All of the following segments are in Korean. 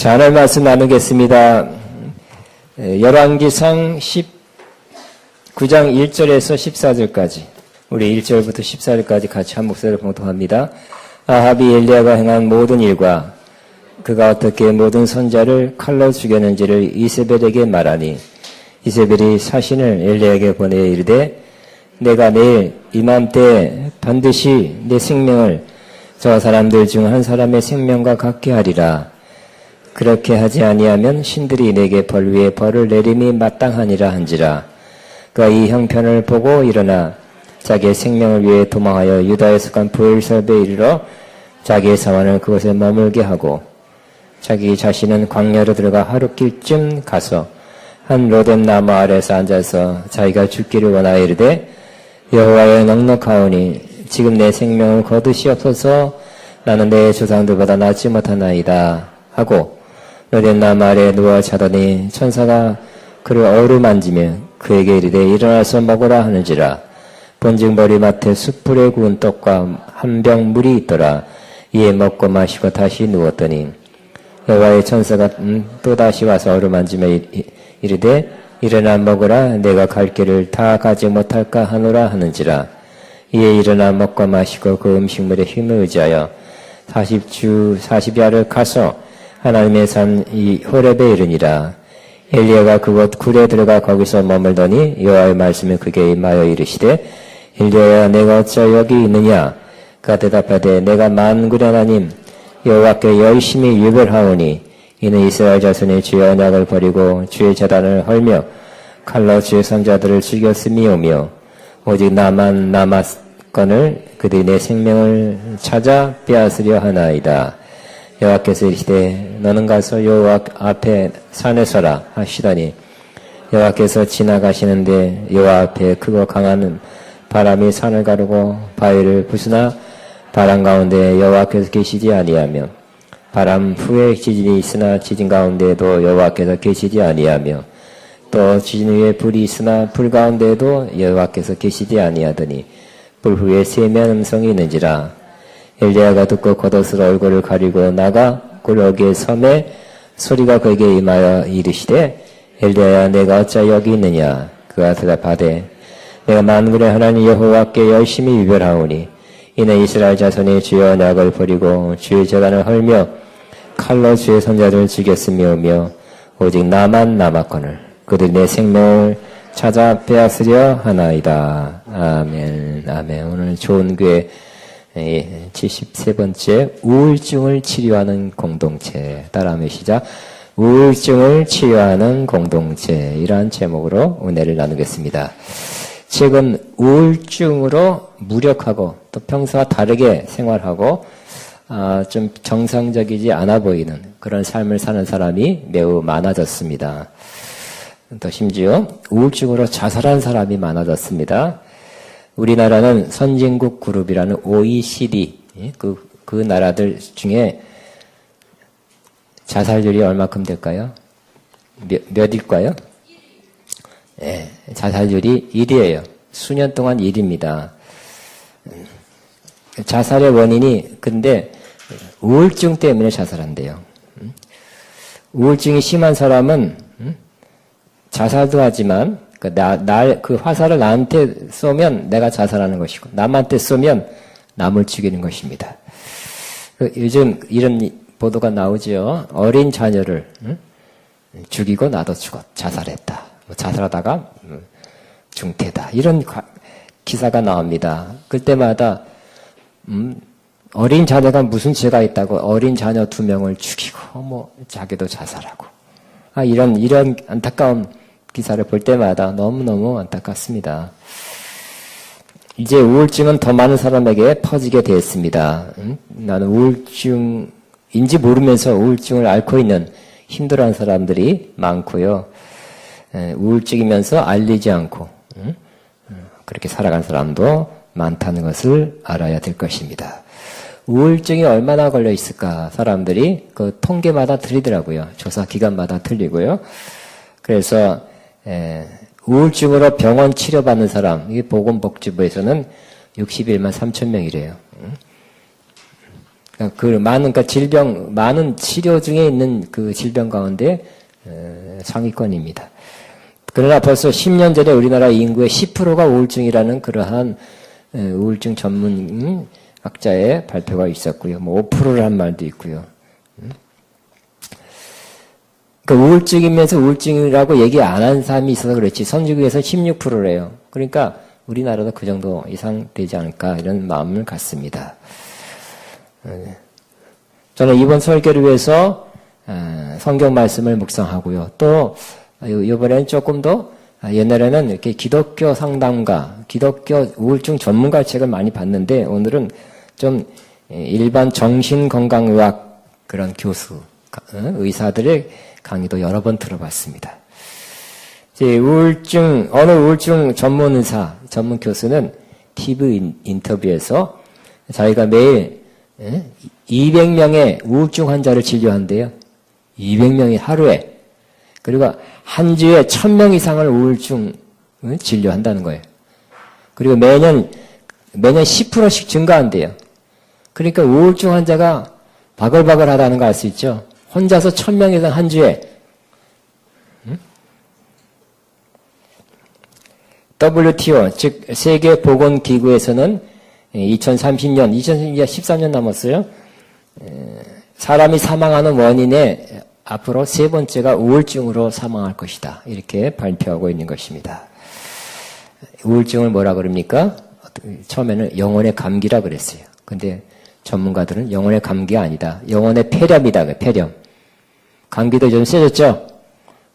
자, 하나님 말씀 나누겠습니다. 열왕기상 19장 1절에서 14절까지, 우리 1절부터 14절까지 같이 한 목소리를 봉독합니다. 아합이 엘리야가 행한 모든 일과 그가 어떻게 모든 선자를 칼로 죽였는지를 이세벨에게 말하니, 이세벨이 사신을 엘리야에게 보내 이르되, 내가 내일 이맘때 반드시 내 생명을 저 사람들 중 한 사람의 생명과 같게 하리라. 그렇게 하지 아니하면 신들이 내게 벌 위에 벌을 내림이 마땅하니라 한지라. 그가 이 형편을 보고 일어나 자기의 생명을 위해 도망하여 유다에 속한 브엘셀에 이르러 자기의 사환을 그곳에 머물게 하고, 자기 자신은 광야로 들어가 하룻길쯤 가서 한 로뎀 나무 아래에서 앉아서 자기가 죽기를 원하여 이르되, 여호와여 넉넉하오니 지금 내 생명을 거두시옵소서. 나는 내 조상들보다 낫지 못하나이다 하고 로뎀 나무 아래에 누워 자더니 천사가 그를 어루만지며 그에게 이르되 일어나서 먹으라 하는지라. 본즉 머리맡에 숯불에 구운 떡과 한 병 물이 있더라. 이에 먹고 마시고 다시 누웠더니 여호와의 천사가 또다시 와서 어루만지며 이르되 일어나 먹으라. 내가 갈 길을 다 가지 못할까 하노라 하는지라. 이에 일어나 먹고 마시고 그 음식물의 힘을 의지하여 40야를 가서 하나님의 산 이 호렙에 이르니라. 엘리야가 그곳 굴에 들어가 거기서 머물더니 여호와의 말씀이 그에게 임하여 이르시되, 엘리야야 내가 어찌 여기 있느냐? 그가 대답하되, 내가 만군의 하나님 여호와께 열심히 유별하오니 이는 이스라엘 자손이 주의 언약을 버리고 주의 제단을 헐며 칼로 주의 선자들을 죽였음이오며 오직 나만 남았거늘 그들이 내 생명을 찾아 빼앗으려 하나이다. 여호와께서 이르시되 너는 가서 여호와 앞에 산에 서라 하시더니 여호와께서 지나가시는데 여호와 앞에 크고 강한 바람이 산을 가르고 바위를 부수나 바람 가운데 여호와께서 계시지 아니하며 바람 후에 지진이 있으나 지진 가운데에도 여호와께서 계시지 아니하며 또 지진 후에 불이 있으나 불 가운데에도 여호와께서 계시지 아니하더니 불 후에 세미한 음성이 있는지라. 엘리야가 듣고 겉옷으로 얼굴을 가리고 나가 굴 섬에 소리가 그에게 임하여 이르시되, 엘리야야 내가 어찌 여기 있느냐? 그가 대답하되, 내가 만군의 하나님 여호와께 열심히 유별하오니 이는 이스라엘 자손이 주의 언약을 버리고 주의 제단을 헐며 칼로 주의 선자들을 죽였으며오며 오직 나만 남았거늘 그들이 내 생명을 찾아 빼앗으려 하나이다. 아멘. 아멘. 오늘 좋은 교회 73번째 우울증을 치료하는 공동체, 따라하며 시작. 우울증을 치료하는 공동체, 이러한 제목으로 은혜를 나누겠습니다. 최근 우울증으로 무력하고 또 평소와 다르게 생활하고 좀 정상적이지 않아 보이는 그런 삶을 사는 사람이 매우 많아졌습니다. 또 심지어 우울증으로 자살한 사람이 많아졌습니다. 우리나라는 선진국 그룹이라는 OECD, 그 나라들 중에 자살률이 얼마큼 될까요? 몇일까요? 네, 자살률이 1위예요. 수년 동안 1위입니다. 자살의 원인이 근데 우울증 때문에 자살한대요. 우울증이 심한 사람은 자살도 하지만 그 화살을 나한테 쏘면 내가 자살하는 것이고 남한테 쏘면 남을 죽이는 것입니다. 요즘 이런 보도가 나오죠. 어린 자녀를 죽이고 나도 자살했다. 자살하다가 중태다. 이런 기사가 나옵니다. 그때마다 어린 자녀가 무슨 죄가 있다고 어린 자녀 2명을 죽이고 자기도 자살하고 이런 안타까운 기사를 볼 때마다 너무너무 안타깝습니다. 이제 우울증은 더 많은 사람에게 퍼지게 되었습니다. 나는 우울증인지 모르면서 우울증을 앓고 있는 힘들어하는 사람들이 많고요. 우울증이면서 알리지 않고 그렇게 살아가는 사람도 많다는 것을 알아야 될 것입니다. 우울증이 얼마나 걸려 있을까? 사람들이 그 통계마다 틀리더라고요. 조사 기간마다 틀리고요. 그래서 우울증으로 병원 치료받는 사람, 이게 보건복지부에서는 61만 3천 명이래요. 그 그러니까 질병, 많은 치료 중에 있는 그 질병 가운데 상위권입니다. 그러나 벌써 10년 전에 우리나라 인구의 10%가 우울증이라는 그러한 우울증 전문 학자의 발표가 있었고요. 뭐 5%를 한 말도 있고요. 그 우울증이면서 우울증이라고 얘기 안 한 사람이 있어서 그렇지 선진국에서 16%래요. 그러니까 우리나라도 그 정도 이상 되지 않을까 이런 마음을 갖습니다. 저는 이번 설교를 위해서 성경 말씀을 묵상하고요. 또 이번에는 조금 더 옛날에는 이렇게 기독교 상담가, 기독교 우울증 전문가 책을 많이 봤는데 오늘은 좀 일반 정신건강의학 그런 교수, 의사들의 강의도 여러 번 들어봤습니다. 우울증, 어느 우울증 전문 의사, 전문 교수는 TV 인터뷰에서 자기가 매일 200명의 우울증 환자를 진료한대요. 200명이 하루에. 그리고 한 주에 1000명 이상을 우울증 진료한다는 거예요. 그리고 매년 10%씩 증가한대요. 그러니까 우울증 환자가 바글바글 하다는 거 알 수 있죠? 혼자서 1000명 이상 한 주에. WTO, 즉 세계보건기구에서는 2030년 13년 남았어요. 사람이 사망하는 원인의 앞으로 세 번째가 우울증으로 사망할 것이다. 이렇게 발표하고 있는 것입니다. 우울증을 뭐라 그럽니까? 처음에는 영혼의 감기라 그랬어요. 근데 전문가들은 영혼의 감기가 아니다. 영혼의 폐렴이다. 폐렴. 감기도 좀 세졌죠?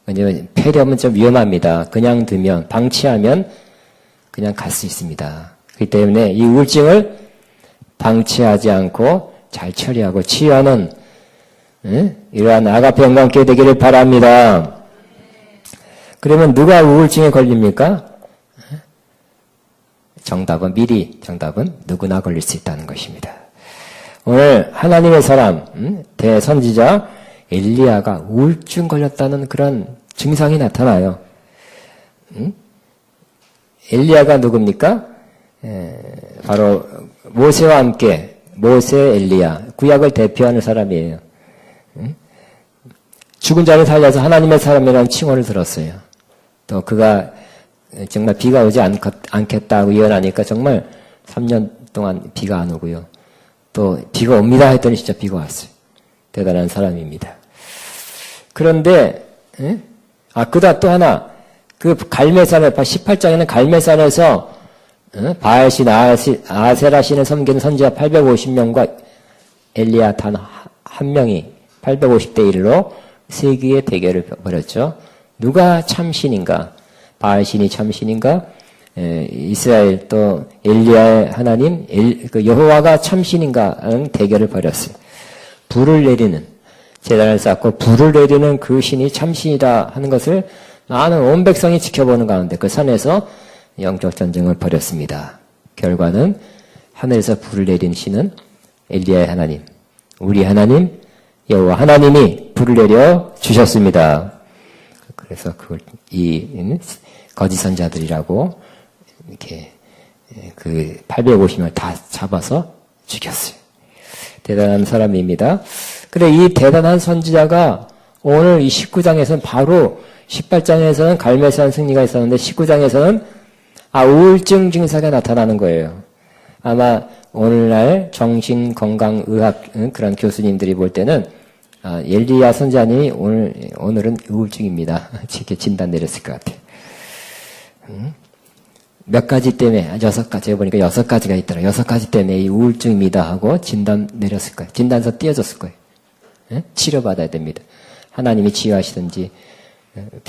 왜냐면 폐렴은 좀 위험합니다. 그냥 두면, 방치하면 그냥 갈 수 있습니다. 그렇기 때문에 이 우울증을 방치하지 않고 잘 처리하고 치유하는 이러한 아가페 영광교회 되기를 바랍니다. 그러면 누가 우울증에 걸립니까? 정답은 누구나 걸릴 수 있다는 것입니다. 오늘 하나님의 사람, 대선지자 엘리야가 우울증 걸렸다는 그런 증상이 나타나요. 엘리야가 누굽니까? 바로 모세와 함께 모세 엘리야, 구약을 대표하는 사람이에요. 죽은 자를 살려서 하나님의 사람이라는 칭호를 들었어요. 또 그가 정말 비가 오지 않겠다고 예언하니까 정말 3년 동안 비가 안 오고요. 또 비가 옵니다 했더니 진짜 비가 왔어요. 대단한 사람입니다. 그런데 그다 또 하나 그 갈멜산에 18장에는 갈멜산에서 바알신 아세라 신을 섬기는 선지자 850명과 엘리야 단 한 명이 850대 1로 세기의 대결을 벌였죠. 누가 참신인가? 바알신이 참신인가? 이스라엘 또 엘리야의 하나님 그 여호와가 참신인가 하는 대결을 벌였어요. 불을 내리는 제단을 쌓고 불을 내리는 그 신이 참신이다 하는 것을 많은 온 백성이 지켜보는 가운데 그 산에서 영적 전쟁을 벌였습니다. 결과는 하늘에서 불을 내린 신은 엘리야의 하나님, 우리 하나님 여호와 하나님이 불을 내려 주셨습니다. 그래서 그걸 이 거짓 선자들이라고 이렇게 그 850명을 다 잡아서 죽였어요. 대단한 사람입니다. 그래 이 대단한 선지자가 오늘 이 19장에서는 바로 18장에서는 갈멜산 승리가 있었는데 19장에서는 우울증 증상이 나타나는 거예요. 아마 오늘날 정신건강의학 그런 교수님들이 볼 때는 엘리야 선지자님이 오늘은 우울증입니다. 이렇게 진단 내렸을 것 같아요. 몇 가지 때문에 6가지 제가 보니까 6가지가 있더라. 6가지 때문에 이 우울증입니다 하고 진단 내렸을 거예요. 진단서 띄워줬을 거예요. 치료받아야 됩니다. 하나님이 치유하시든지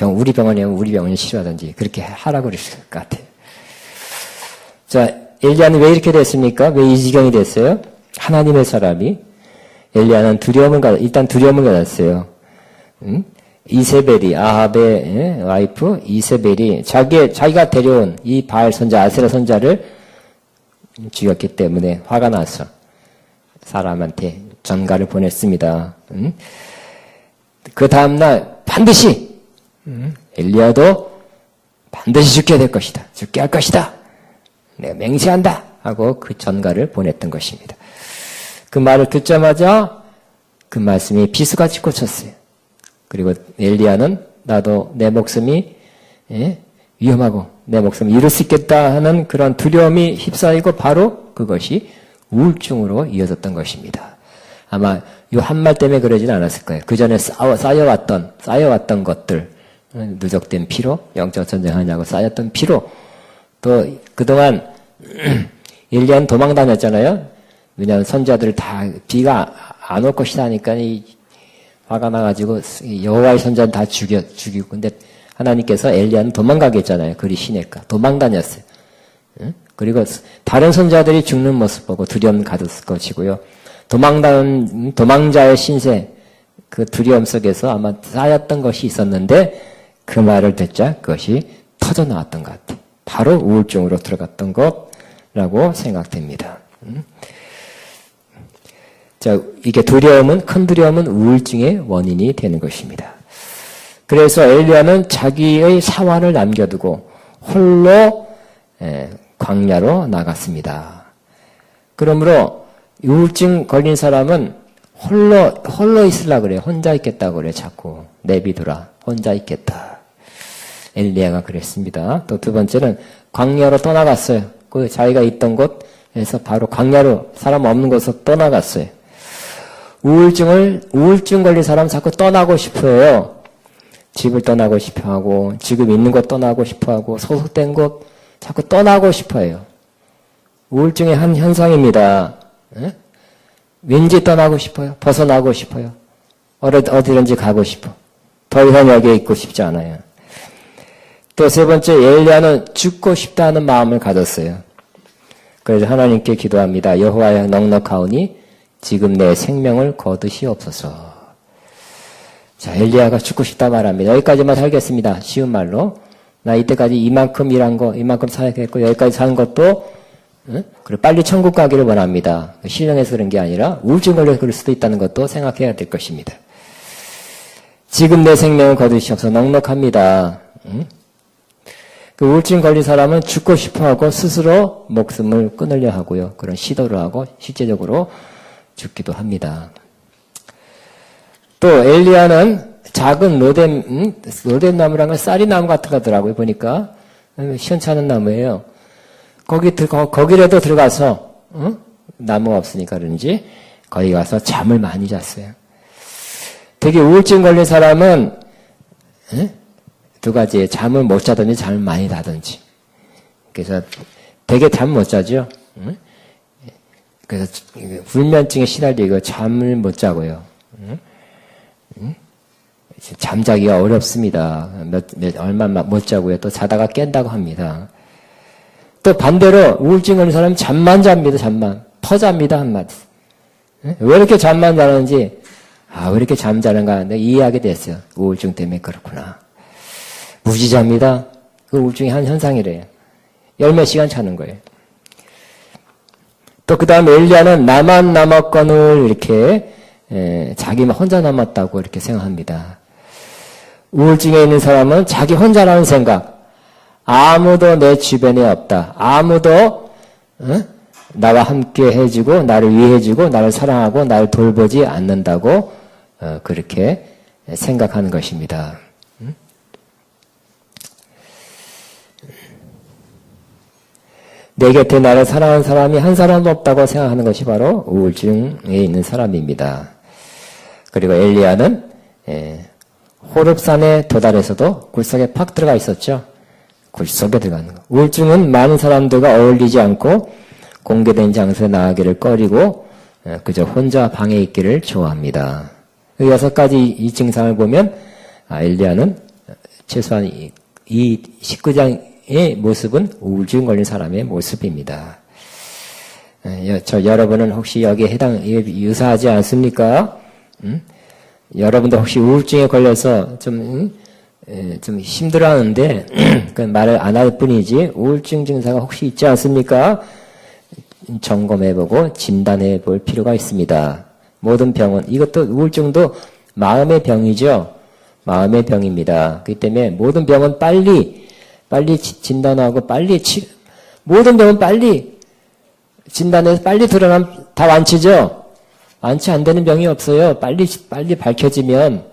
우리 병원이면 우리 병원이 치료하든지 그렇게 하라고 그랬을 것 같아요. 자, 엘리야는 왜 이렇게 됐습니까? 왜 이 지경이 됐어요? 하나님의 사람이 엘리야는 일단 두려움을 가졌어요. 이세벨이 아합의 와이프 이세벨이 자기가 데려온 이 바알 선자 아세라 선자를 죽였기 때문에 화가 나서 사람한테 전가를 보냈습니다. 그 다음날 반드시 엘리야도 반드시 죽게 될 것이다. 죽게 할 것이다. 내가 맹세한다 하고 그 전가를 보냈던 것입니다. 그 말을 듣자마자 그 말씀이 비수같이 꽂혔어요. 그리고 엘리야는 나도 내 목숨이 위험하고 내 목숨을 잃을 수 있겠다 하는 그런 두려움이 휩싸이고 바로 그것이 우울증으로 이어졌던 것입니다. 아마 이 한 말 때문에 그러진 않았을 거예요. 그 전에 쌓여왔던 것들, 누적된 피로, 영적 전쟁하냐고 쌓였던 피로, 또 그동안 엘리야는 도망 다녔잖아요. 왜냐하면 선자들 다 비가 안 올 것이다 하니까 화가 나가지고 여호와의 선자는 다 죽이고, 근데 하나님께서 엘리야는 도망가게 했잖아요. 그리 시내가 도망 다녔어요. 그리고 다른 선자들이 죽는 모습 보고 두려움 가졌을 것이고요. 도망자의 신세, 그 두려움 속에서 아마 쌓였던 것이 있었는데 그 말을 듣자 그것이 터져 나왔던 것 같아요. 바로 우울증으로 들어갔던 것라고 생각됩니다. 자, 이게 큰 두려움은 우울증의 원인이 되는 것입니다. 그래서 엘리야는 자기의 사환을 남겨두고 홀로 광야로 나갔습니다. 그러므로 우울증 걸린 사람은 홀로 있으려고 그래요. 혼자 있겠다고 그래요. 자꾸 내비두라. 혼자 있겠다. 엘리야가 그랬습니다. 또 두 번째는 광야로 떠나갔어요. 그 자기가 있던 곳에서 바로 광야로 사람 없는 곳으로 떠나갔어요. 우울증 걸린 사람은 자꾸 떠나고 싶어요. 집을 떠나고 싶어 하고, 지금 있는 곳 떠나고 싶어 하고, 소속된 곳 자꾸 떠나고 싶어 해요. 우울증의 한 현상입니다. 왠지 떠나고 싶어요. 벗어나고 싶어요. 어디든지 가고 싶어. 더 이상 여기에 있고 싶지 않아요. 또 세 번째, 엘리야는 죽고 싶다는 마음을 가졌어요. 그래서 하나님께 기도합니다. 여호와여 넉넉하오니 지금 내 생명을 거두시옵소서. 자, 엘리야가 죽고 싶다 말합니다. 여기까지만 살겠습니다. 쉬운 말로. 나 이때까지 이만큼 일한 거, 이만큼 사역했고, 여기까지 사는 것도, 그리고 빨리 천국 가기를 원합니다. 신령해서 그런 게 아니라 우울증 걸려서 그럴 수도 있다는 것도 생각해야 될 것입니다. 지금 내 생명을 거두시옵소서. 넉넉합니다. 그 우울증 걸린 사람은 죽고 싶어 하고 스스로 목숨을 끊으려 하고요. 그런 시도를 하고 실제적으로 죽기도 합니다. 또 엘리야는 작은 로뎀 나무라는 건 쌀이나무 같은 거더라고요. 보니까 시원찮은 나무예요. 거기라도 들어가서 나무가 없으니까 그런지 거기 가서 잠을 많이 잤어요. 되게 우울증 걸린 사람은 두 가지, 잠을 못 자든지 잠을 많이 자든지. 그래서 되게 잠 못 자죠. 그래서 불면증에 시달리고 잠을 못 자고요. 잠자기가 어렵습니다. 얼마 못 자고요. 또 자다가 깬다고 합니다. 또 반대로 우울증 걸린 사람은 잠만 잡니다. 잠만. 퍼잡니다. 한마디. 왜 이렇게 잠만 자는지, 왜 이렇게 잠자는가 하는데 이해하게 됐어요. 우울증 때문에 그렇구나. 무지자입니다. 그 우울증의 한 현상이래요. 열몇 시간 자는 거예요. 또 그 다음에 엘리야는 나만 남았건을 이렇게 자기만 혼자 남았다고 이렇게 생각합니다. 우울증에 있는 사람은 자기 혼자라는 생각, 아무도 내 주변에 없다. 아무도 나와 함께 해주고 나를 위해주고 나를 사랑하고 나를 돌보지 않는다고 그렇게 생각하는 것입니다. 내 곁에 나를 사랑하는 사람이 한 사람도 없다고 생각하는 것이 바로 우울증에 있는 사람입니다. 그리고 엘리야는 호렙산에 도달해서도 굴속에 팍 들어가 있었죠. 굴속에 들어가는 거. 우울증은 많은 사람들과 어울리지 않고 공개된 장소에 나가기를 꺼리고 그저 혼자 방에 있기를 좋아합니다. 그 6가지 이 증상을 보면 엘리야는 최소한 이 19장의 모습은 우울증 걸린 사람의 모습입니다. 여러분은 혹시 여기에 유사하지 않습니까? 여러분도 혹시 우울증에 걸려서 좀 힘들어하는데 말을 안 할 뿐이지 우울증 증상가 혹시 있지 않습니까? 점검해보고 진단해볼 필요가 있습니다. 모든 병은, 이것도 우울증도 마음의 병이죠. 마음의 병입니다. 그렇기 때문에 모든 병은 빨리 진단하고 모든 병은 빨리 진단해서 빨리 드러나면 다 완치죠. 완치 안 되는 병이 없어요. 빨리 밝혀지면.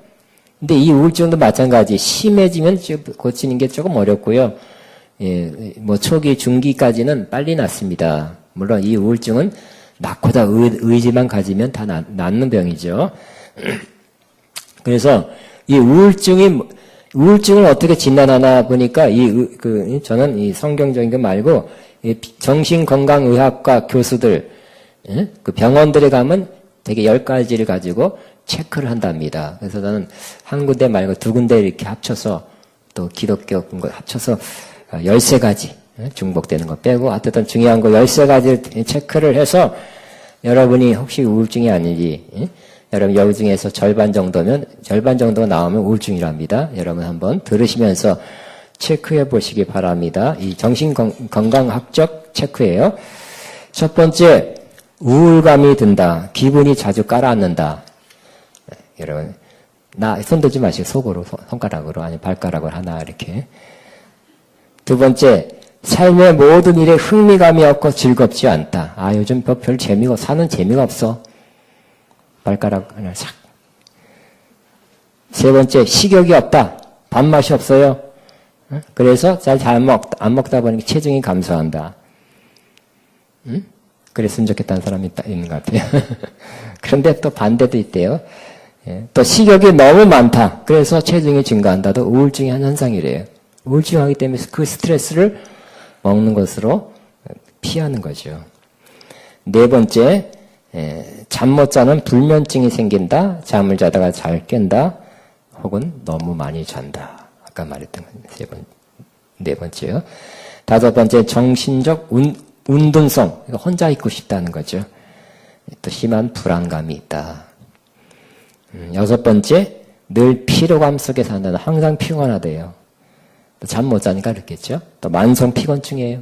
근데 이 우울증도 마찬가지. 심해지면 고치는 게 조금 어렵고요. 예, 뭐 초기, 중기까지는 빨리 낫습니다. 물론 이 우울증은 낳고자 의지만 가지면 다 낫는 병이죠. 그래서 이 우울증을 어떻게 진단하나 보니까 저는 이 성경적인 거 말고 이 정신건강의학과 교수들, 그 병원들에 가면 되게 10가지를 가지고 체크를 한답니다. 그래서 저는 한 군데 말고 두 군데 이렇게 합쳐서 또 기독교 거 합쳐서 13가지 중복되는 거 빼고 어쨌든 중요한 거 13가지를 체크를 해서 여러분이 혹시 우울증이 아닌지 여러분 여기 중에서 절반 정도가 나오면 우울증이랍니다. 여러분 한번 들으시면서 체크해 보시기 바랍니다. 이 정신건강학적 체크예요. 첫 번째, 우울감이 든다. 기분이 자주 가라앉는다. 여러분, 손 들지 마시고 속으로, 손가락으로, 아니 발가락으로 하나 이렇게. 두 번째, 삶의 모든 일에 흥미감이 없고 즐겁지 않다. 요즘 별 재미가, 사는 재미가 없어. 발가락 하나 싹. 세 번째, 식욕이 없다. 밥맛이 없어요. 그래서 안 먹다 보니까 체중이 감소한다. 그랬으면 좋겠다는 사람이 있는 것 같아요. 그런데 또 반대도 있대요. 또 식욕이 너무 많다. 그래서 체중이 증가한다도 우울증의 한 현상이래요. 우울증하기 때문에 그 스트레스를 먹는 것으로 피하는 거죠. 네 번째, 잠 못 자는 불면증이 생긴다. 잠을 자다가 잘 깬다. 혹은 너무 많이 잔다. 아까 말했던 네 번째요. 다섯 번째, 정신적 운동성. 혼자 있고 싶다는 거죠. 또 심한 불안감이 있다. 여섯 번째, 늘 피로감 속에 산다. 항상 피곤하대요. 잠 못 자니까 그렇겠죠. 또 만성 피곤증이에요.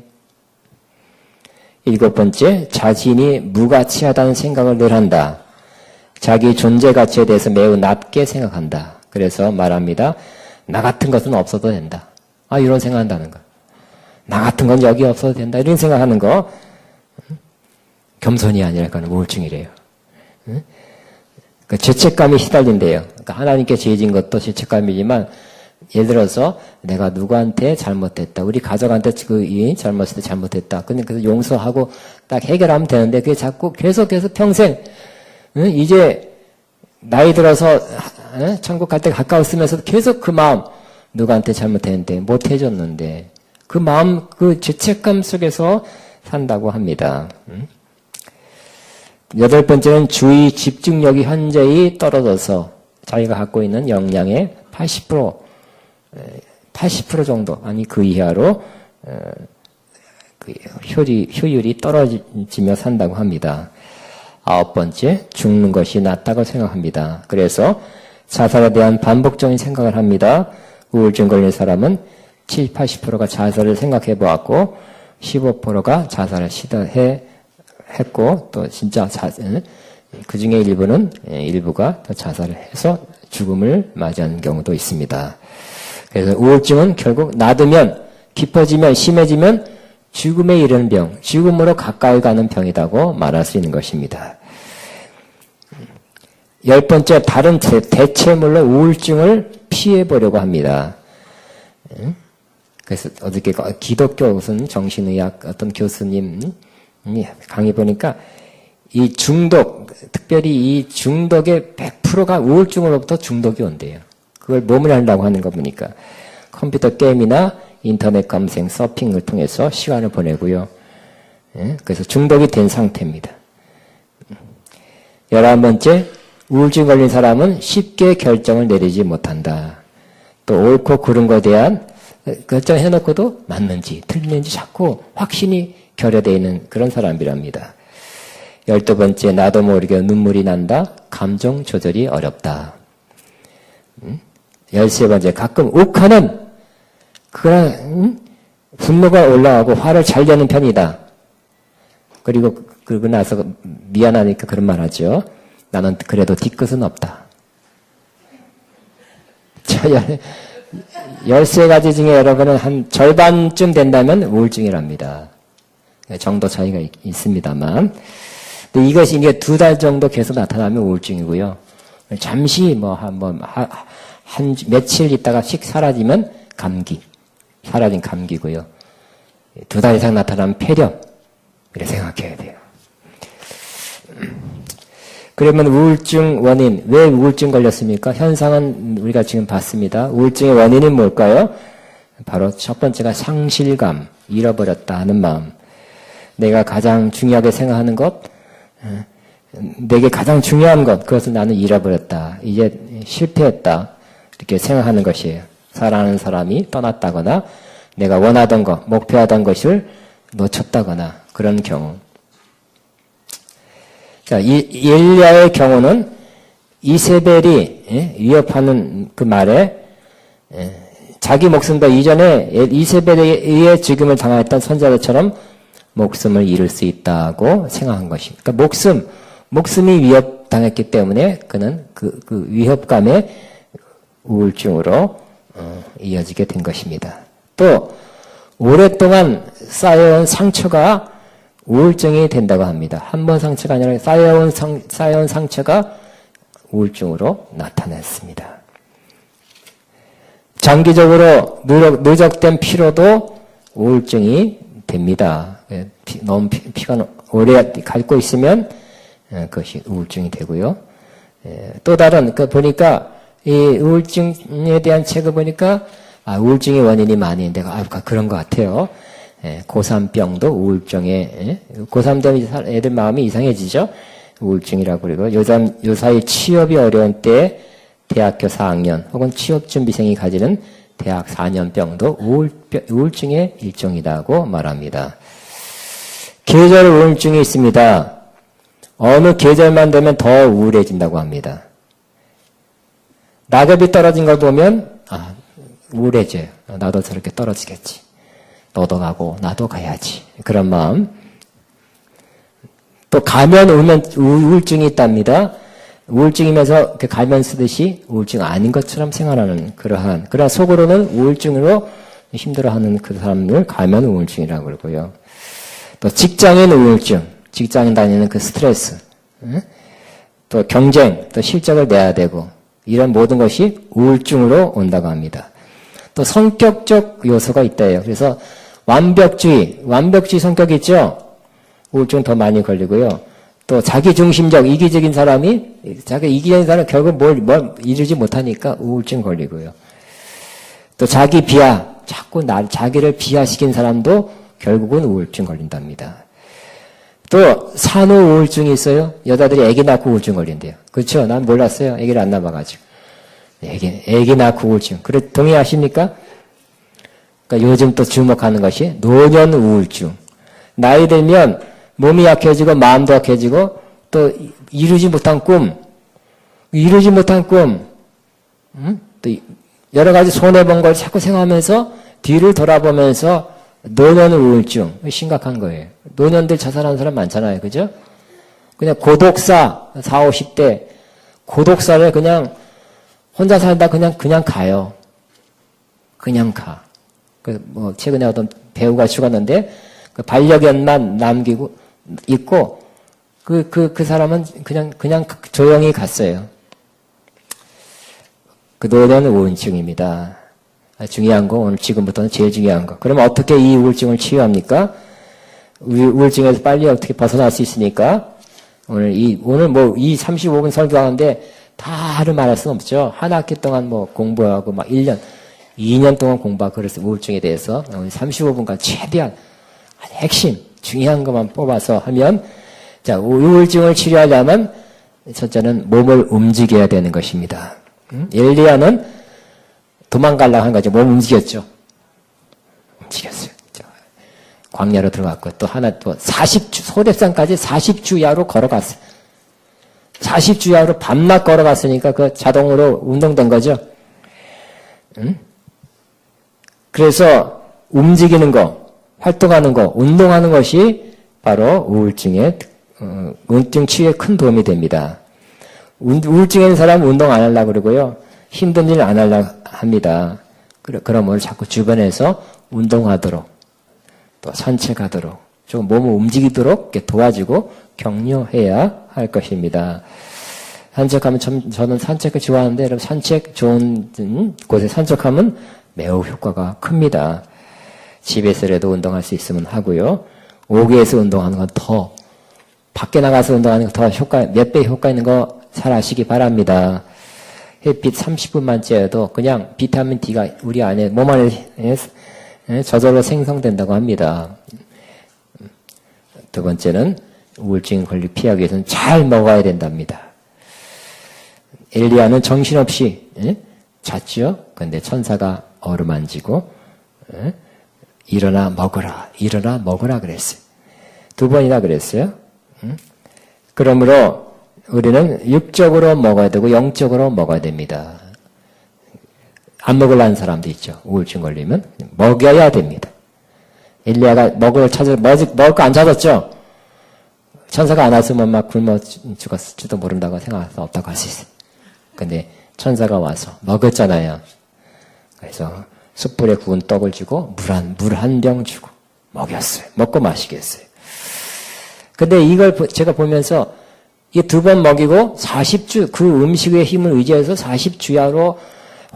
일곱 번째, 자신이 무가치하다는 생각을 늘 한다. 자기 존재 가치에 대해서 매우 낮게 생각한다. 그래서 말합니다. 나 같은 것은 없어도 된다. 이런 생각한다는 거. 나 같은 건 여기 없어도 된다. 이런 생각하는 거. 겸손이 아니라 그건 우울증이래요. 죄책감이 시달린대요. 그러니까 하나님께 죄진 것도 죄책감이지만 예를 들어서 내가 누구한테 잘못했다. 우리 가족한테 이 잘못했을 때 잘못했다. 그래서 용서하고 딱 해결하면 되는데 그게 자꾸 계속해서 평생 이제 나이 들어서 천국 갈 때 가까웠으면서 계속 그 마음 누구한테 잘못했는데 못 해줬는데 그 마음 그 죄책감 속에서 산다고 합니다. 여덟 번째는 주의 집중력이 현저히 떨어져서 자기가 갖고 있는 역량의 80% 정도, 아니 그 이하로 그 효율이 떨어지며 산다고 합니다. 아홉 번째, 죽는 것이 낫다고 생각합니다. 그래서 자살에 대한 반복적인 생각을 합니다. 우울증 걸린 사람은 70, 80%가 자살을 생각해 보았고 15%가 자살을 시도했고 또 진짜 그 중에 일부가 자살을 해서 죽음을 맞이하는 경우도 있습니다. 그래서 우울증은 결국 놔두면 깊어지면 심해지면 죽음에 이르는 병, 죽음으로 가까이 가는 병이라고 말할 수 있는 것입니다. 열 번째, 다른 대체물로 우울증을 피해보려고 합니다. 그래서 어저께 기독교 무슨 정신의학 어떤 교수님 강의 보니까 이 중독, 특별히 이 중독의 100%가 우울증으로부터 중독이 온대요. 그걸 몸을 하려고 하는 거 보니까 컴퓨터 게임이나 인터넷 검색, 서핑을 통해서 시간을 보내고요. 그래서 중독이 된 상태입니다. 11번째, 우울증 걸린 사람은 쉽게 결정을 내리지 못한다. 또 옳고 그른 것에 대한 결정해놓고도 맞는지 틀리는지 자꾸 확신이 결여되어 있는 그런 사람이랍니다. 12번째, 나도 모르게 눈물이 난다. 감정 조절이 어렵다. 13번째, 가끔 욱하는 그런 분노가 올라가고 화를 잘 내는 편이다. 그리고 나서 미안하니까 그런 말 하죠. 나는 그래도 뒤끝은 없다. 13가지 중에 여러분은 한 절반쯤 된다면 우울증이랍니다. 정도 차이가 있습니다만 근데 이것이 이게 2달 정도 계속 나타나면 우울증이고요. 잠시 한 며칠 있다가 씩 사라지면 사라진 감기고요. 2달 이상 나타나면 폐렴. 이렇게 생각해야 돼요. 그러면 우울증 원인, 왜 우울증 걸렸습니까? 현상은 우리가 지금 봤습니다. 우울증의 원인은 뭘까요? 바로 첫 번째가 상실감, 잃어버렸다 하는 마음. 내가 가장 중요하게 생각하는 것, 내게 가장 중요한 것, 그것을 나는 잃어버렸다. 이제 실패했다. 이렇게 생각하는 것이에요. 사랑하는 사람이 떠났다거나 내가 원하던 것, 목표하던 것을 놓쳤다거나 그런 경우. 자, 엘리야의 경우는 이세벨이 위협하는 그 말에 자기 목숨도 이전에 이세벨에 의해 죽임을 당했던 선자들처럼 목숨을 잃을 수 있다고 생각한 것입니다. 그러니까 목숨이 위협당했기 때문에 그는 그 위협감에 우울증으로 이어지게 된 것입니다. 또 오랫동안 쌓여온 상처가 우울증이 된다고 합니다. 한 번 상처가 아니라 쌓여온 상처가 우울증으로 나타났습니다. 장기적으로 누적된 피로도 우울증이 됩니다. 너무 피가 오래 닳고 있으면 그것이 우울증이 되고요. 또 다른 보니까 이 우울증에 대한 책을 보니까 우울증의 원인이 많이 있는데 그런 것 같아요. 고3병도 우울증에 고3 되면 애들 마음이 이상해지죠. 우울증이라고 그러고 요사이 취업이 어려운 때 대학교 4학년 혹은 취업준비생이 가지는 대학 4년병도 우울증의 일종이라고 말합니다. 계절 우울증이 있습니다. 어느 계절만 되면 더 우울해진다고 합니다. 낙엽이 떨어진 걸 보면 우울해져요. 나도 저렇게 떨어지겠지. 너도 가고 나도 가야지. 그런 마음. 또 가면 오면 우울증이 있답니다. 우울증이면서 가면 쓰듯이 우울증 아닌 것처럼 생활하는 그러나 속으로는 우울증으로 힘들어하는 그 사람을 가면 우울증이라고 그러고요. 또 직장인 우울증, 직장 다니는 그 스트레스, 또 경쟁, 또 실적을 내야 되고 이런 모든 것이 우울증으로 온다고 합니다. 또 성격적 요소가 있대요. 그래서 완벽주의 성격이 있죠? 우울증 더 많이 걸리고요. 또 자기중심적, 이기적인 사람이, 이기적인 사람은 결국 뭘 이루지 못하니까 우울증 걸리고요. 또 자기 비하, 자꾸 자기를 비하시킨 사람도 결국은 우울증 걸린답니다. 또 산후 우울증이 있어요. 여자들이 아기 낳고 우울증 걸린대요. 그렇죠? 난 몰랐어요. 아기를 안 낳아가지고. 아기 낳고 우울증. 동의하십니까? 그러니까 요즘 또 주목하는 것이 노년 우울증. 나이 들면 몸이 약해지고 마음도 약해지고 또 이루지 못한 꿈, 또 여러 가지 손해본 걸 자꾸 생각하면서 뒤를 돌아보면서 노년 우울증, 심각한 거예요. 노년들 자살하는 사람 많잖아요. 그죠? 그냥 고독사, 40, 50대, 고독사를 그냥 혼자 살다 그냥 가요. 그냥 가. 최근에 어떤 배우가 죽었는데, 반려견만 있고, 그 사람은 그냥 조용히 갔어요. 노년 우울증입니다. 중요한 거, 오늘 지금부터는 제일 중요한 거. 그러면 어떻게 이 우울증을 치유합니까? 우울증에서 빨리 어떻게 벗어날 수 있습니까? 오늘 이 35분 설교하는데 다 하루 말할 수는 없죠. 한 학기 동안 공부하고 1년, 2년 동안 공부하고 그래서 우울증에 대해서 35분간 최대한 핵심, 중요한 것만 뽑아서 하면, 자, 우울증을 치료하려면 첫째는 몸을 움직여야 되는 것입니다. 엘리야는 도망가려고 한 거죠. 몸 움직였죠. 움직였어요. 광야로 들어갔고, 또 40주, 소렙산까지 40주 야로 걸어갔어요. 40주 야로 밤낮 걸어갔으니까 자동으로 운동된 거죠. 그래서 움직이는 거, 활동하는 거, 운동하는 것이 바로 우울증 치유에 큰 도움이 됩니다. 우울증에 있는 사람은 운동 안 하려고 그러고요. 힘든 일 안 하려고 합니다. 그럼 오늘 자꾸 주변에서 운동하도록, 또 산책하도록, 좀 몸을 움직이도록 이렇게 도와주고 격려해야 할 것입니다. 산책하면 저는 산책을 좋아하는데 여러분 산책 좋은 곳에 산책하면 매우 효과가 큽니다. 집에서라도 운동할 수 있으면 하고요. 옥외에서 운동하는 건 더 밖에 나가서 운동하는 거 더 효과 몇 배 효과 있는 거 잘 아시기 바랍니다. 햇빛 30분만 쬐어도 그냥 비타민 D가 우리 안에 몸 안에 저절로 생성된다고 합니다. 두 번째는 우울증 걸리 피하기 위해서는 잘 먹어야 된답니다. 엘리야는 정신없이 잤죠. 그런데 천사가 어루만지고 일어나 먹어라 그랬어요. 두 번이나 그랬어요. 그러므로 우리는 육적으로 먹어야 되고 영적으로 먹어야 됩니다. 안 먹으려는 사람도 있죠. 우울증 걸리면 먹여야 됩니다. 엘리야가 먹을 거 안 찾았죠. 천사가 안 왔으면 막 굶어 죽었을지도 모른다고 생각해서 없다고 할 수 있어요. 근데 천사가 와서 먹었잖아요. 그래서 숯불에 구운 떡을 주고 물 한 병 주고 먹였어요. 먹고 마시게 했어요. 근데 이걸 제가 보면서 이 두 번 먹이고 40주 그 음식의 힘을 의지해서 40주야로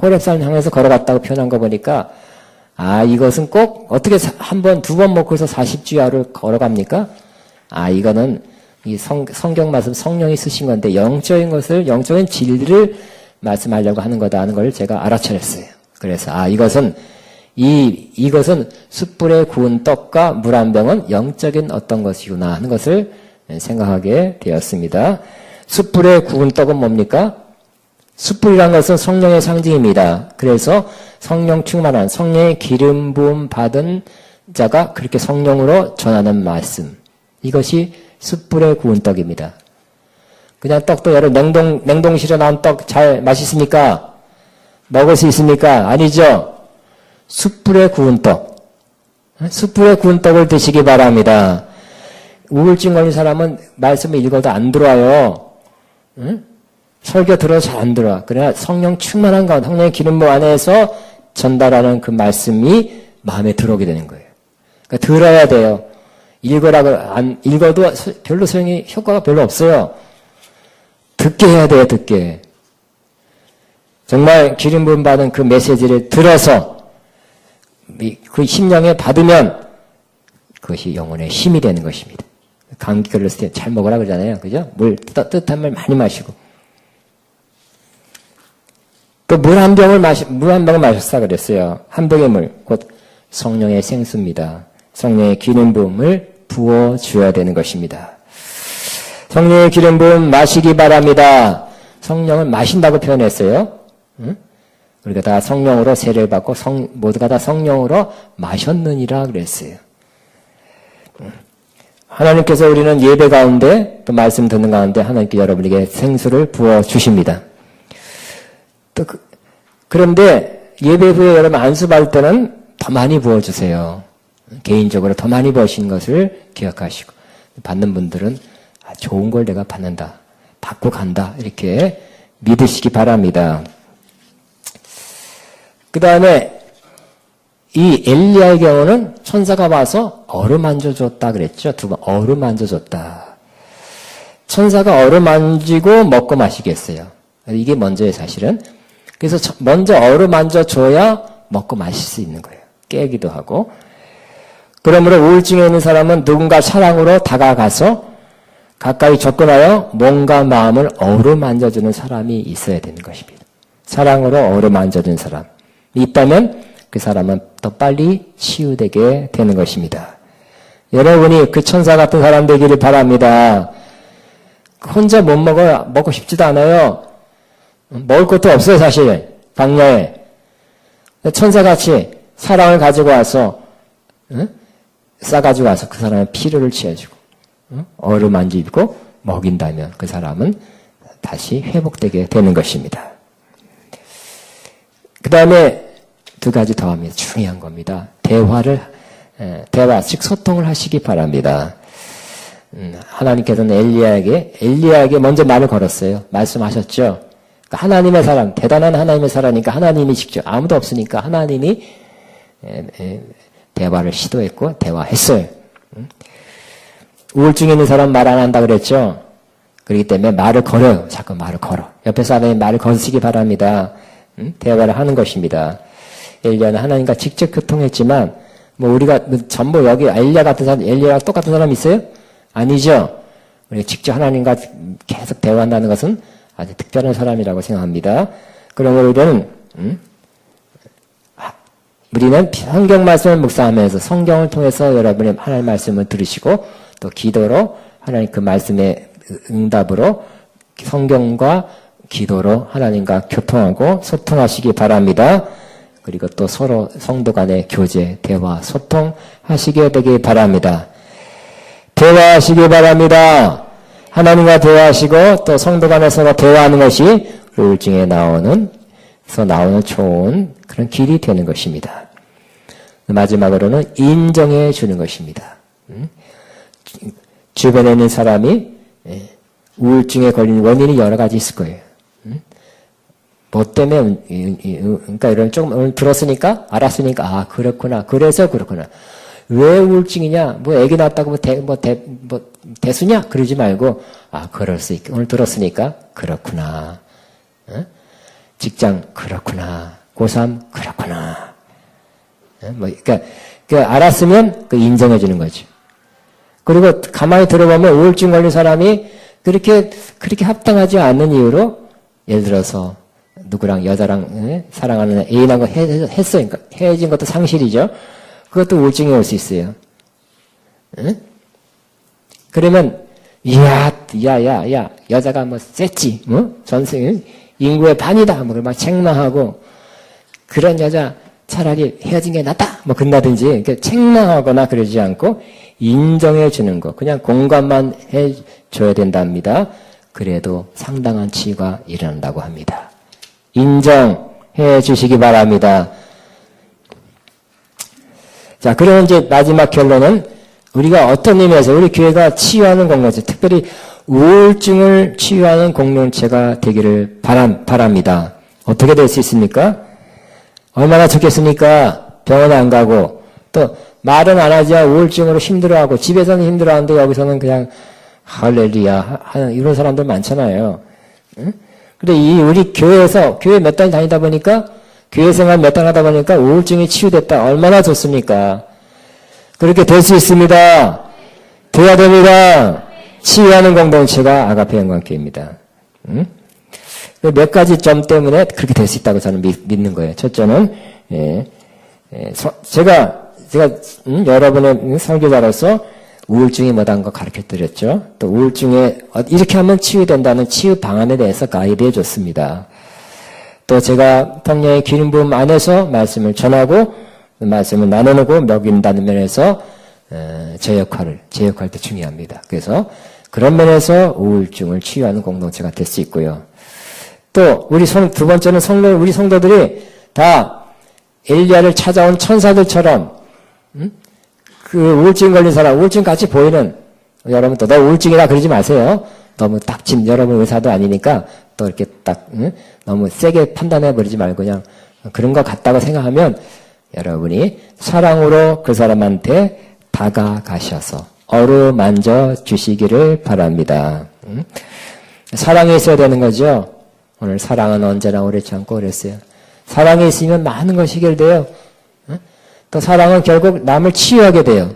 호렙산 향해서 걸어갔다고 표현한 거 보니까 이것은 꼭 어떻게 두 번 먹고서 40주야를 걸어갑니까? 이거는 이 성경 말씀 성령이 쓰신 건데 영적인 진리를 말씀하려고 하는 거다 하는 걸 제가 알아차렸어요. 그래서 이것은 숯불에 구운 떡과 물 한 병은 영적인 어떤 것이구나 하는 것을 생각하게 되었습니다. 숯불에 구운 떡은 뭡니까? 숯불이란 것은 성령의 상징입니다. 그래서 성령 충만한 성령의 기름 부음 받은 자가 그렇게 성령으로 전하는 말씀. 이것이 숯불에 구운 떡입니다. 그냥 떡도 여러분 냉동실에 나온 떡 잘 맛있습니까? 먹을 수 있습니까? 아니죠. 숯불에 구운 떡. 숯불에 구운 떡을 드시기 바랍니다. 우울증 걸린 사람은 말씀을 읽어도 안 들어와요. 설교 들어도 잘 안 들어와. 그러나 성령 충만한 가운데 성령의 기름 부음 안에서 전달하는 그 말씀이 마음에 들어오게 되는 거예요. 그러니까 들어야 돼요. 안 읽어도 별로 효과가 별로 없어요. 듣게 해야 돼요, 듣게. 정말 기름 부음 받은 그 메시지를 들어서 그 심령에 받으면 그것이 영혼의 힘이 되는 것입니다. 감기 걸렸을 때 잘 먹으라 그러잖아요. 그죠? 따뜻한 물 많이 마시고. 또 물 한 병을 마셨다 그랬어요. 한 병의 물, 곧 성령의 생수입니다. 성령의 기름 부음을 부어줘야 되는 것입니다. 성령의 기름 부음 마시기 바랍니다. 성령을 마신다고 표현했어요. 우리가 다 성령으로 세례를 받고 모두가 다 성령으로 마셨느니라 그랬어요. 하나님께서 우리는 예배 가운데 또 말씀 듣는 가운데 하나님께 여러분에게 생수를 부어주십니다. 그런데 예배 후에 여러분 안수 받을 때는 더 많이 부어주세요. 개인적으로 더 많이 부으신 것을 기억하시고 받는 분들은 좋은 걸 내가 받는다. 받고 간다. 이렇게 믿으시기 바랍니다. 그 다음에 이 엘리야의 경우는 천사가 와서 어루만져줬다 그랬죠. 두 번 어루만져줬다. 천사가 어루만지고 먹고 마시게 했어요. 이게 먼저예요, 사실은. 그래서 먼저 어루만져줘야 먹고 마실 수 있는 거예요. 깨기도 하고. 그러므로 우울증에 있는 사람은 누군가 사랑으로 다가가서 가까이 접근하여 몸과 마음을 어루만져주는 사람이 있어야 되는 것입니다. 사랑으로 어루만져주는 사람이 있다면 그 사람은 더 빨리 치유되게 되는 것입니다. 여러분이 그 천사 같은 사람 되기를 바랍니다. 혼자 못 먹어요. 먹고 싶지도 않아요. 먹을 것도 없어요, 사실. 광야에. 천사같이 사랑을 가지고 와서 싸가지고 와서 그 사람의 피로를 취해주고 어루만지고 먹인다면 그 사람은 다시 회복되게 되는 것입니다. 그 다음에 두 가지 더 합니다. 중요한 겁니다. 대화, 즉 소통을 하시기 바랍니다. 하나님께서는 엘리야에게 먼저 말을 걸었어요. 말씀하셨죠. 그러니까 하나님의 사람, 대단한 하나님의 사람이니까 하나님이 직접, 아무도 없으니까 하나님이 대화를 시도했고 대화했어요. 우울증 있는 사람 말 안 한다 그랬죠? 그렇기 때문에 말을 걸어요. 자꾸 말을 걸어. 옆에 사람이 말을 거시기 바랍니다. 대화를 하는 것입니다. 엘리야는 하나님과 직접 교통했지만, 우리가 전부 여기 엘리야 같은 사람, 엘리야랑 똑같은 사람 있어요? 아니죠? 우리가 직접 하나님과 계속 대화한다는 것은 아주 특별한 사람이라고 생각합니다. 그러므로 우리는 성경 말씀을 묵상하면서 성경을 통해서 여러분의 하나님 말씀을 들으시고 또 기도로 하나님 그 말씀의 응답으로 성경과 기도로 하나님과 교통하고 소통하시기 바랍니다. 그리고 또 서로 성도 간의 교제, 대화, 소통하시게 되기 바랍니다. 대화하시기 바랍니다. 하나님과 대화하시고 또 성도 간에 서로 대화하는 것이 우울증에 나오는 좋은 그런 길이 되는 것입니다. 마지막으로는 인정해 주는 것입니다. 주변에 있는 사람이 우울증에 걸린 원인이 여러 가지 있을 거예요. 뭐 때문에, 그러니까 이런 조금 오늘 들었으니까, 알았으니까, 그렇구나. 그래서 그렇구나. 왜 우울증이냐? 애기 낳았다고 대수냐? 그러지 말고, 그럴 수 있게. 오늘 들었으니까, 그렇구나. 직장, 그렇구나. 고3, 그렇구나. 그러니까, 알았으면 인정해 주는 거죠. 그리고 가만히 들어보면 우울증 걸린 사람이 그렇게 합당하지 않는 이유로, 예를 들어서, 누구랑 여자랑 사랑하는 애인하고 했어. 그러니까 헤어진 것도 상실이죠. 그것도 우울증이 올 수 있어요. 그러면 야 여자가 셌지. 전생 인구의 반이다. 막 책망하고 그런 여자 차라리 헤어진 게 낫다. 그런다든지 이렇게 책망하거나 그러지 않고 인정해 주는 거. 그냥 공감만 해 줘야 된답니다. 그래도 상당한 치유가 일어난다고 합니다. 인정해 주시기 바랍니다. 자, 그러면 이제 마지막 결론은 우리가 어떤 의미에서 우리 교회가 치유하는 공동체, 특별히 우울증을 치유하는 공동체가 되기를 바랍니다. 어떻게 될 수 있습니까? 얼마나 좋겠습니까? 병원에 안 가고 또 말은 안 하지만 우울증으로 힘들어하고 집에서는 힘들어하는데 여기서는 그냥 할렐루야 하는 이런 사람들 많잖아요. 응? 근데 우리 교회에서 교회 몇 달 다니다 보니까 교회 생활 몇 달 하다 보니까 우울증이 치유됐다. 얼마나 좋습니까? 그렇게 될 수 있습니다. 돼야 됩니다. 치유하는 공동체가 아가페 영광교회입니다. 몇 가지 점 때문에 그렇게 될 수 있다고 저는 믿는 거예요. 첫째는 제가 여러분의 설교자로서 우울증이 뭐다는 거 가르쳐드렸죠. 또 우울증에 이렇게 하면 치유된다는 치유 방안에 대해서 가이드해 줬습니다. 또 제가 성령의 기름 부음 안에서 말씀을 전하고 말씀을 나누고 먹인다는 면에서 제 역할도 중요합니다. 그래서 그런 면에서 우울증을 치유하는 공동체가 될 수 있고요. 또 두 번째는 우리 성도들이 다 엘리야를 찾아온 천사들처럼 그 우울증 걸린 사람, 우울증 같이 보이는 여러분 너 우울증이다 그러지 마세요. 너무 여러분 의사도 아니니까 또 이렇게 너무 세게 판단해 버리지 말고 그냥 그런 것 같다고 생각하면 여러분이 사랑으로 그 사람한테 다가가셔서 어루만져 주시기를 바랍니다. 사랑이 있어야 되는 거죠. 오늘 사랑은 언제나 오래지 않고 그랬어요. 사랑이 있으면 많은 것이 해결돼요. 또 사랑은 결국 남을 치유하게 돼요.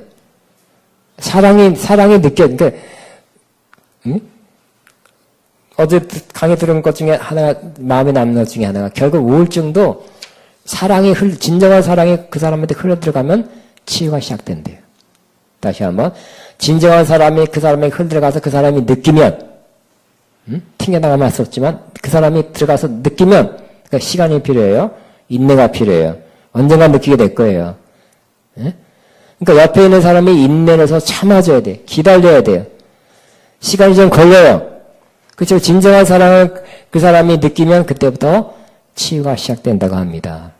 사랑이 그러니까, 어제 강의 들은 것 중에 하나가, 마음에 남는 것 중에 하나가, 결국 우울증도 진정한 사랑이 그 사람한테 흘러들어가면 치유가 시작된대요. 다시 한번, 진정한 사람이 그 사람에게 흘러들어가서 그 사람이 느끼면, 튕겨나가면 할 수 없지만, 그 사람이 들어가서 느끼면, 그러니까 시간이 필요해요. 인내가 필요해요. 언젠가 느끼게 될 거예요. 그러니까 옆에 있는 사람이 인내를 해서 참아줘야 돼. 기다려야 돼요. 시간이 좀 걸려요. 그렇죠? 진정한 사랑을 그 사람이 느끼면 그때부터 치유가 시작된다고 합니다.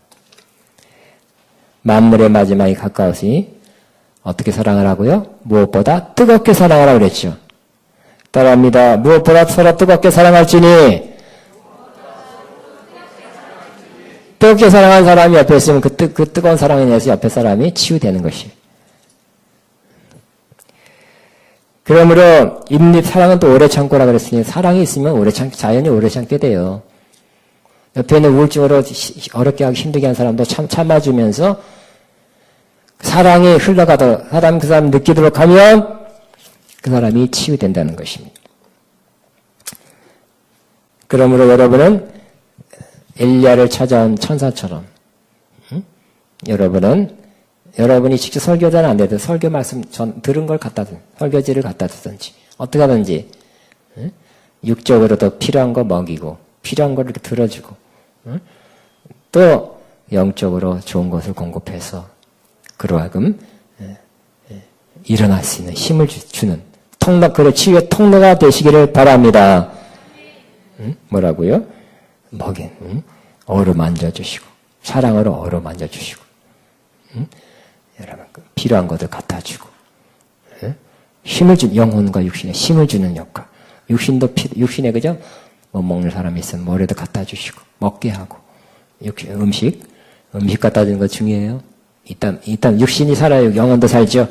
만물의 마지막이 가까우시니 어떻게 사랑하라고요? 무엇보다 뜨겁게 사랑하라고 그랬죠. 따라합니다. 무엇보다 서로 뜨겁게 사랑할지니 뜨겁게 사랑하는 사람이 옆에 있으면 그 뜨거운 사랑에 대해서 옆에 사람이 치유되는 것이에요. 그러므로 사랑은 또 오래 참고라 그랬으니 사랑이 있으면 자연히 오래 참게 돼요. 옆에 있는 우울증으로 어렵게 하기 힘들게 한 사람도 참아주면서 사랑이 흘러가도록 그 사람 느끼도록 하면 그 사람이 치유된다는 것입니다. 그러므로 여러분은 엘리야를 찾아온 천사처럼 여러분이 직접 설교자는 안 돼도 설교 말씀 들은 걸 갖다 든 설교지를 갖다 두든지 어떻게 하든지 육적으로도 필요한 거 먹이고 필요한 걸 이렇게 들어주고 또 영적으로 좋은 것을 공급해서 그로 하여금 일어날 수 있는 힘을 주는 그런 치유의 통로가 되시기를 바랍니다. 뭐라고요? 어루 만져주시고 사랑으로 어루 만져주시고 여러분 필요한 것을 갖다 주고 힘을 주는 영혼과 육신에 힘을 주는 역할. 육신에 그죠? 뭐 먹는 사람이 있으면 뭐라도 갖다 주시고 먹게 하고 음식 갖다 주는 거 중요해요. 일단 육신이 살아요. 영혼도 살죠.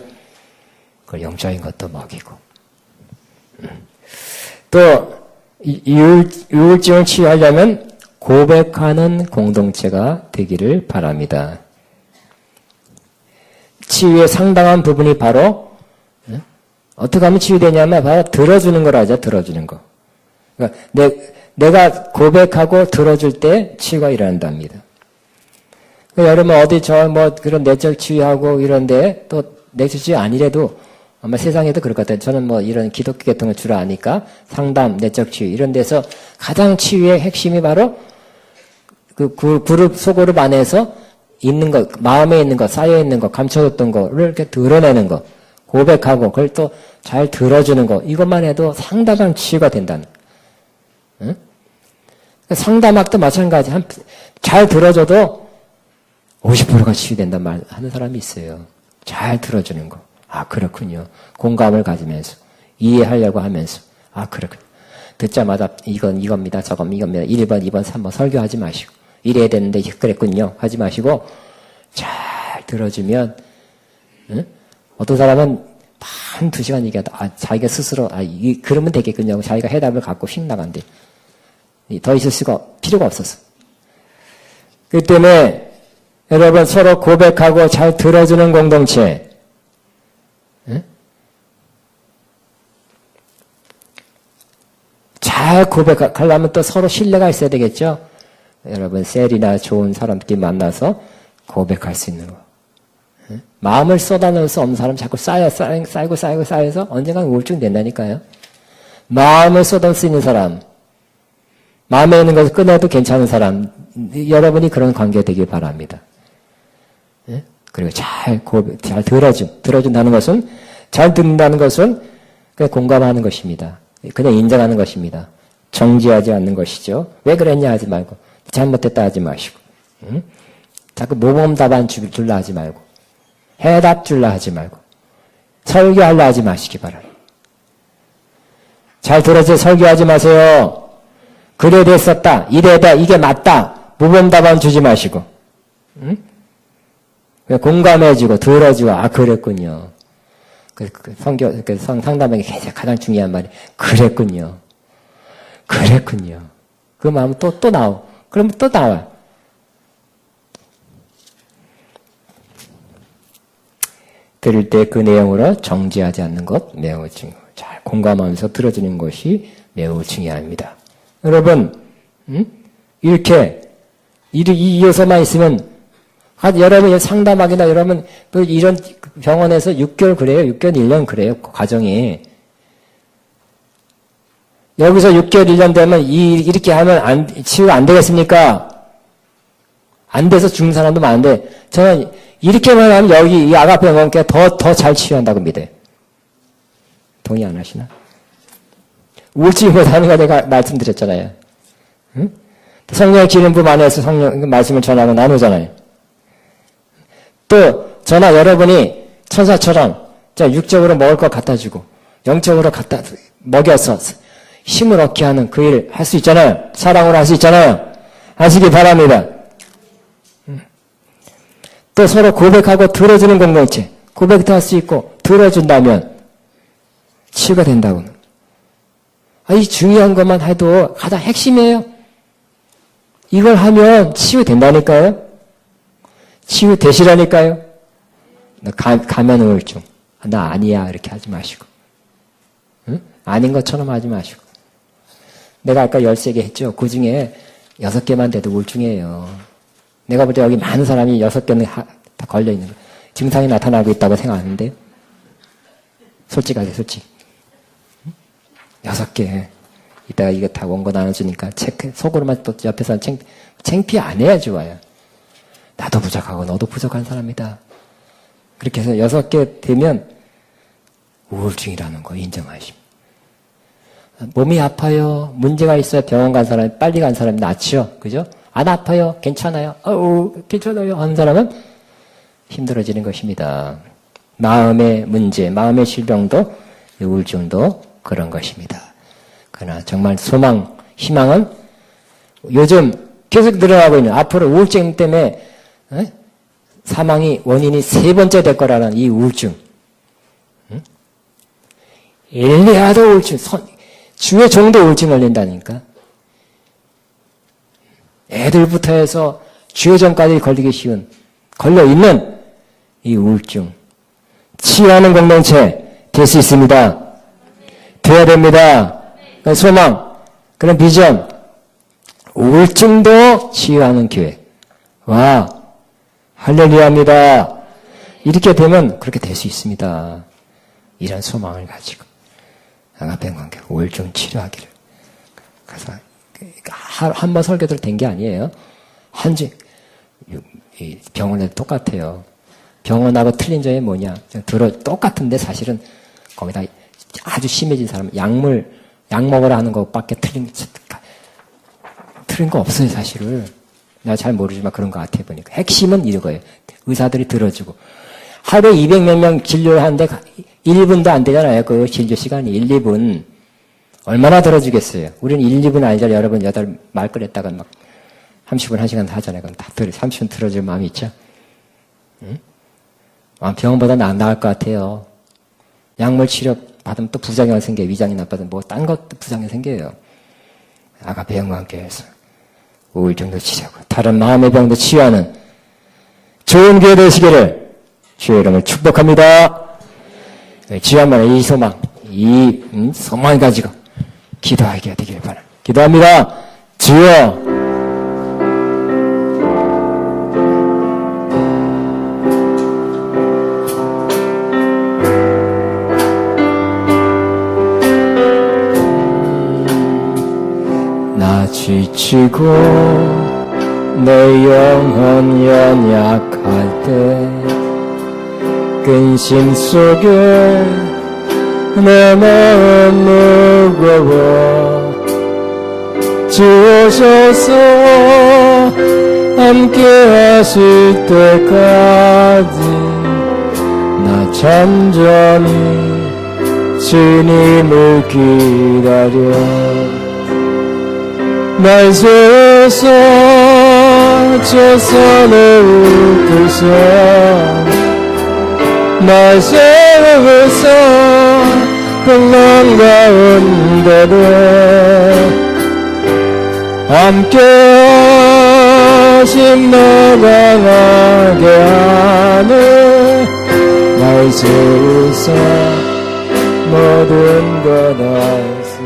그 영적인 것도 먹이고 또 우울증을 치유하려면 고백하는 공동체가 되기를 바랍니다. 치유의 상당한 부분이 바로 어떻게 하면 치유되냐면 바로 들어주는 거라 하죠. 들어주는 거. 그러니까 내가 고백하고 들어줄 때 치유가 일어난답니다. 그러니까 여러분 어디 그런 내적 치유하고 이런데 또 내적 치유 아니래도 아마 세상에도 그럴 것 같아요. 저는 이런 기독교 계통을 주로 아니까 상담, 내적 치유 이런 데서 가장 치유의 핵심이 바로 그 소그룹 안에서 있는 것, 마음에 있는 것, 쌓여 있는 것, 감춰뒀던 거를 이렇게 드러내는 것, 고백하고 그걸 또 잘 들어주는 것, 이것만 해도 상당한 치유가 된다는. 응? 상담학도 마찬가지. 잘 들어줘도 50%가 치유된단 말 하는 사람이 있어요. 잘 들어주는 거. 아, 그렇군요. 공감을 가지면서 이해하려고 하면서 아, 그렇군요. 듣자마자 이겁니다. 이겁니다. 1번, 2번, 3번 설교하지 마시고 이래야 되는데 그랬군요. 하지 마시고 잘 들어주면 어떤 사람은 한 2시간 얘기하다 자기가 스스로 그러면 되겠군요 하고 자기가 해답을 갖고 휙 나간대. 더 있을 필요가 없었어. 그렇기 때문에 여러분 서로 고백하고 잘 들어주는 공동체 잘 고백하려면 또 서로 신뢰가 있어야 되겠죠. 여러분 셀이나 좋은 사람들끼리 만나서 고백할 수 있는 거. 마음을 쏟아낼 수 없는 사람 자꾸 쌓여서 언젠간 우울증 된다니까요. 마음을 쏟아낼 수 있는 사람, 마음에 있는 것을 꺼내도 괜찮은 사람, 여러분이 그런 관계 되길 바랍니다. 그리고 잘 들어준다는 것은, 잘 듣는다는 것은 그냥 공감하는 것입니다. 그냥 인정하는 것입니다. 정지하지 않는 것이죠. 왜 그랬냐 하지 말고, 잘못했다 하지 마시고, 자꾸 모범 답안 줄라 하지 말고, 해답 줄라 하지 말고, 설교하려 하지 마시기 바랍니다. 잘 들어서 설교하지 마세요. 그래 됐었다, 이래다, 이게 맞다, 모범 답안 주지 마시고, 공감해주고, 들어주고, 아, 그랬군요. 상담에게 가장 중요한 말이, 그랬군요. 그 마음은 또 나오고, 그러면 또 나와. 들을 때 그 내용으로 정지하지 않는 것 매우 중요해요. 잘 공감하면서 들어주는 것이 매우 중요합니다. 여러분, 이렇게 이 요소만 있으면 여러분 상담하기나 여러분 또 이런 병원에서 6개월 그래요. 6개월 1년 그래요. 과정이. 여기서 6개월 1년 되면 이렇게 하면 치유가 안 되겠습니까? 안 돼서 죽는 사람도 많은데 저는 이렇게만 하면 여기 이 아가페병원께 더 잘 치유한다고 믿어요. 동의 안 하시나? 우울증이 못하는 거 내가 말씀드렸잖아요. 응? 성령의 기름 부음 안에서 성령 말씀을 전하고 나누잖아요. 또 저나 여러분이 천사처럼 육적으로 먹을 것 갖다 주고 영적으로 갖다 먹여서 힘을 얻게 하는 그 일을 할 수 있잖아요. 사랑으로 할 수 있잖아요. 하시기 바랍니다. 또 서로 고백하고 들어주는 공동체. 고백도 할 수 있고 들어준다면 치유가 된다고. 이 중요한 것만 해도 가장 핵심이에요. 이걸 하면 치유된다니까요. 치유되시라니까요. 가면 우울증. 나 아니야. 이렇게 하지 마시고. 응? 아닌 것처럼 하지 마시고. 내가 아까 13개 했죠. 그 중에 6개만 돼도 우울증이에요. 내가 볼 때 여기 많은 사람이 6개는 다 걸려있는 거예요. 증상이 나타나고 있다고 생각하는데 솔직하게 솔직. 6개. 이따가 이거 다 원고 나눠주니까 체크, 속으로만 또 옆에서 창피 안 해야 좋아요. 나도 부족하고 너도 부족한 사람이다. 그렇게 해서 6개 되면 우울증이라는 거 인정하십니다. 몸이 아파요. 문제가 있어요. 병원 간 사람이, 빨리 간 사람이 낫죠. 그죠? 안 아파요. 괜찮아요. 괜찮아요. 하는 사람은 힘들어지는 것입니다. 마음의 문제, 마음의 질병도 우울증도 그런 것입니다. 그러나 정말 소망, 희망은 요즘 계속 늘어나고 있는 앞으로 우울증 때문에 사망이 원인이 3번째 될 거라는 이 우울증. 엘리야도 우울증, 주의 종도 우울증 걸린다니까. 애들부터 해서 주의 종까지 걸리기 쉬운, 걸려있는 이 우울증. 치유하는 공동체 될 수 있습니다. 돼야 됩니다. 소망, 그런 비전, 우울증도 치유하는 교회. 와, 할렐루야입니다. 이렇게 되면 그렇게 될 수 있습니다. 이런 소망을 가지고 병관계 우울증 치료하기를. 그래서 한 번 설교들 된 게 아니에요. 병원에도 똑같아요. 병원하고 틀린 점이 뭐냐? 똑같은데 사실은 거기다 아주 심해진 사람 약 먹으라 하는 것밖에 틀린 거 없어요, 사실은. 내가 잘 모르지만 그런 것 같아 보니까. 핵심은 이거예요. 의사들이 들어주고. 하루에 200몇 명 진료를 하는데 1분도 안 되잖아요. 그 진료 시간이 1, 2분. 얼마나 들어주겠어요. 우리는 1, 2분 아니잖아요. 여러분 8말 끓였다가 막 30분, 1시간 하잖아요. 그럼 다 30분 들어줄 마음이 있죠. 응? 병원보다 나을 것 같아요. 약물 치료 받으면 또 부작용이 생겨요. 위장이 나빠지면 뭐 딴 것도 부작용이 생겨요. 아까 병과 함께해서 우울증도 치료하고 다른 마음의 병도 치유하는 좋은 교회 되시기를 주의 이름을 축복합니다. 지난번에 이 소망, 소망을 가지고 기도하게 되길 바랍니다. 기도합니다. 주여, 나 지치고 내 영혼 연약할 때 근심 속에 내 마음 무거워 주셔서 함께 하실 때까지 나 잠잠히 주님을 기다려 날 세워서 저 산에 웃으셔 날 세워서 풍랑 가운데도 함께 하신 너 강하게 하네 날 세워서 모든 것 할 수